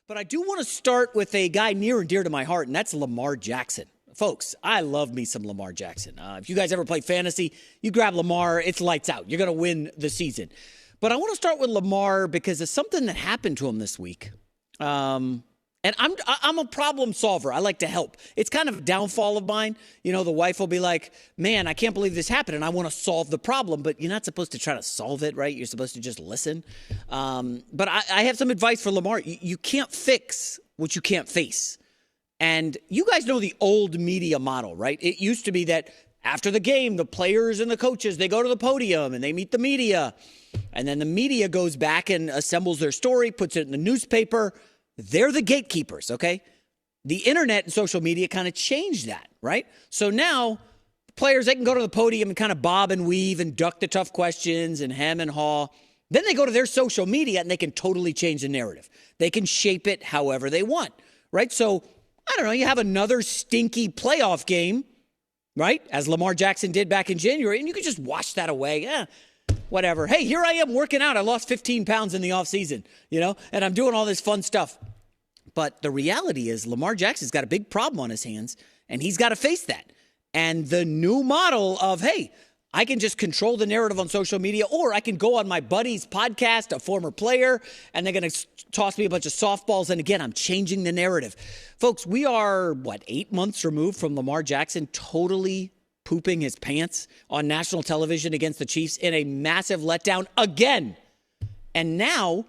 But I do want to start with a guy near and dear to my heart, and that's Lamar Jackson. Folks, I love me some Lamar Jackson. If you guys ever play fantasy, you grab Lamar, it's lights out. You're going to win the season. But I want to start with Lamar because it's something that happened to him this week. And I'm a problem solver. I like to help. It's kind of a downfall of mine. You know, the wife will be like, man, I can't believe this happened, and I want to solve the problem. But you're not supposed to try to solve it, right? You're supposed to just listen. But I have some advice for Lamar. You can't fix what you can't face. And you guys know the old media model, right? It used to be that after the game, the players and the coaches, they go to the podium and they meet the media. And then the media goes back and assembles their story, puts it in the newspaper. They're the gatekeepers, okay? The internet and social media kind of changed that, right? So now players, they can go to the podium and kind of bob and weave and duck the tough questions and hem and haw. Then they go to their social media and they can totally change the narrative. They can shape it however they want, right? So, I don't know, you have another stinky playoff game, right? As Lamar Jackson did back in January, and you can just wash that away. Whatever. Hey, here I am working out. I lost 15 pounds in the offseason, you know, and I'm doing all this fun stuff. But the reality is Lamar Jackson's got a big problem on his hands, and he's got to face that. And the new model of, hey, I can just control the narrative on social media, or I can go on my buddy's podcast, a former player, and they're going to toss me a bunch of softballs. And again, I'm changing the narrative. Folks, we are, 8 months removed from Lamar Jackson totally pooping his pants on national television against the Chiefs in a massive letdown again. And now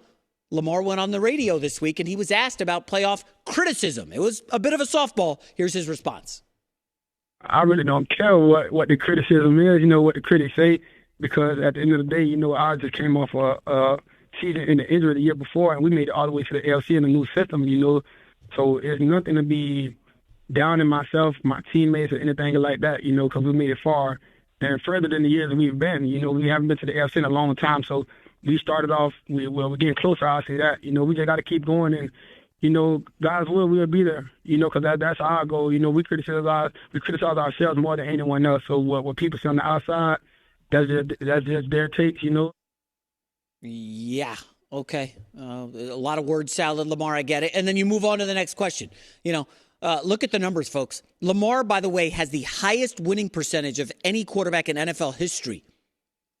Lamar went on the radio this week and he was asked about playoff criticism. It was a bit of a softball. Here's his response. I really don't care what the criticism is, what the critics say, because at the end of the day, I just came off a season in the injury the year before, and we made it all the way to the LC in the new system, So it's nothing to be down in myself, my teammates, or anything like that, because we made it far and further than the years that we've been. We haven't been to the LC in a long time, so we started off, we're getting closer, I'll say that. We just got to keep going, and God's will, we'll be there, because that's our goal. We criticize ourselves more than anyone else. So what people say on the outside, that's just their takes, Yeah. Okay. A lot of word salad, Lamar. I get it. And then you move on to the next question. Look at the numbers, folks. Lamar, by the way, has the highest winning percentage of any quarterback in NFL history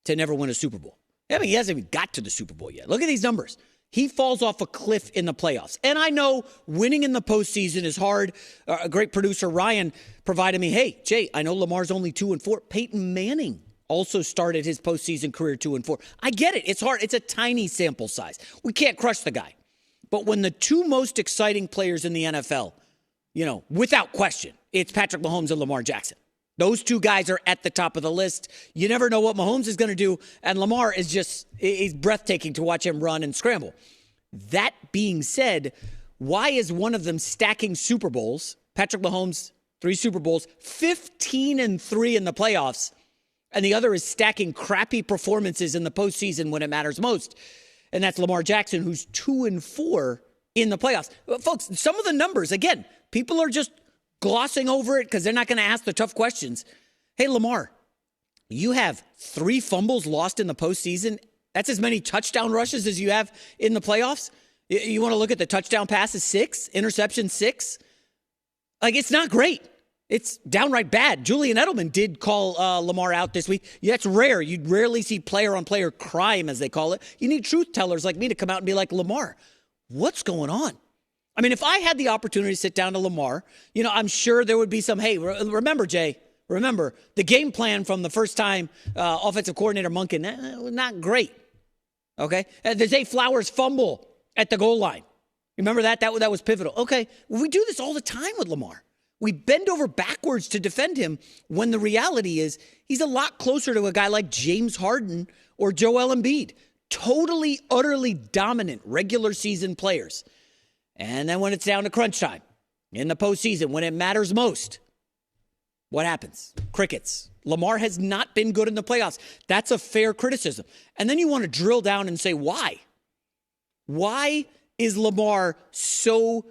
to never win a Super Bowl. I mean, he hasn't even got to the Super Bowl yet. Look at these numbers. He falls off a cliff in the playoffs. And I know winning in the postseason is hard. A great producer, Ryan, provided me, hey, Jay, I know Lamar's only 2-4. Peyton Manning also started his postseason career 2-4. I get it. It's hard. It's a tiny sample size. We can't crush the guy. But when the two most exciting players in the NFL, without question, it's Patrick Mahomes and Lamar Jackson. Those two guys are at the top of the list. You never know what Mahomes is going to do, and Lamar is breathtaking to watch him run and scramble. That being said, why is one of them stacking Super Bowls? Patrick Mahomes, 3 Super Bowls, 15-3 in the playoffs, and the other is stacking crappy performances in the postseason when it matters most. And that's Lamar Jackson, who's 2-4 in the playoffs. Folks, some of the numbers, again, people are just glossing over it because they're not going to ask the tough questions. Hey, Lamar, you have 3 fumbles lost in the postseason. That's as many touchdown rushes as you have in the playoffs. You want to look at the touchdown passes, 6, interception 6. It's not great. It's downright bad. Julian Edelman did call Lamar out this week. Yeah, that's rare. You'd rarely see player-on-player crime, as they call it. You need truth tellers like me to come out and be like, Lamar, what's going on? I mean, if I had the opportunity to sit down to Lamar, I'm sure there would be some, hey, remember, Jay, the game plan from the first time offensive coordinator Monken, not great, okay? The Zay Flowers fumble at the goal line. Remember that? That was pivotal. Okay, we do this all the time with Lamar. We bend over backwards to defend him when the reality is he's a lot closer to a guy like James Harden or Joel Embiid. Totally, utterly dominant regular season players. And then when it's down to crunch time in the postseason, when it matters most, what happens? Crickets. Lamar has not been good in the playoffs. That's a fair criticism. And then you want to drill down and say, why? Why is Lamar so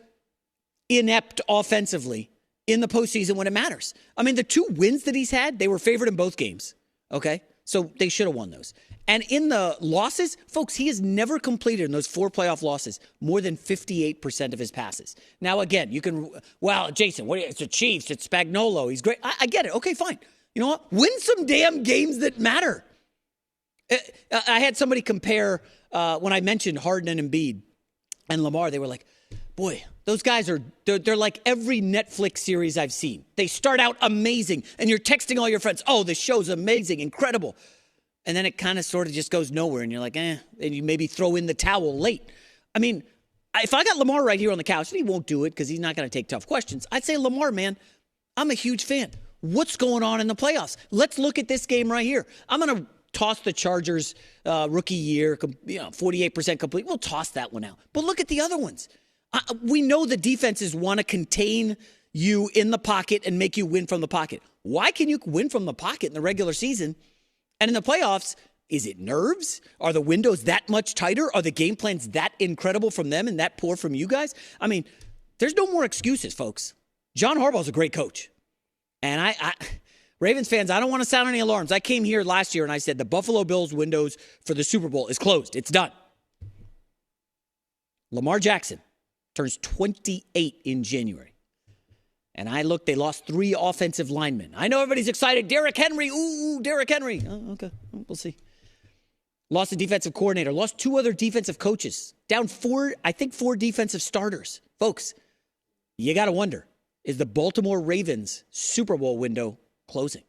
inept offensively in the postseason when it matters? I mean, the 2 wins that he's had, they were favored in both games. Okay? So they should have won those. And in the losses, folks, he has never completed in those 4 playoff losses more than 58% of his passes. Now, again, you can, well, Jason, it's the Chiefs, it's Spagnuolo, he's great. I get it. Okay, fine. You know what? Win some damn games that matter. I had somebody compare, when I mentioned Harden and Embiid and Lamar, they were like, boy, those guys they're like every Netflix series I've seen. They start out amazing, and you're texting all your friends, oh, this show's amazing, incredible. And then it kind of sort of just goes nowhere, and you're like, and you maybe throw in the towel late. I mean, if I got Lamar right here on the couch, and he won't do it because he's not going to take tough questions, I'd say, Lamar, man, I'm a huge fan. What's going on in the playoffs? Let's look at this game right here. I'm going to toss the Chargers rookie year, 48% complete. We'll toss that one out. But look at the other ones. We know the defenses want to contain you in the pocket and make you win from the pocket. Why can you win from the pocket in the regular season? And in the playoffs, is it nerves? Are the windows that much tighter? Are the game plans that incredible from them and that poor from you guys? I mean, there's no more excuses, folks. John Harbaugh's a great coach. And I Ravens fans, I don't want to sound any alarms. I came here last year and I said the Buffalo Bills windows for the Super Bowl is closed. It's done. Lamar Jackson turns 28 in January. And I looked, they lost 3 offensive linemen. I know everybody's excited. Derrick Henry. Ooh, Derrick Henry. Oh, okay, we'll see. Lost a defensive coordinator. Lost 2 other defensive coaches. Down 4 defensive starters. Folks, you got to wonder, is the Baltimore Ravens Super Bowl window closing?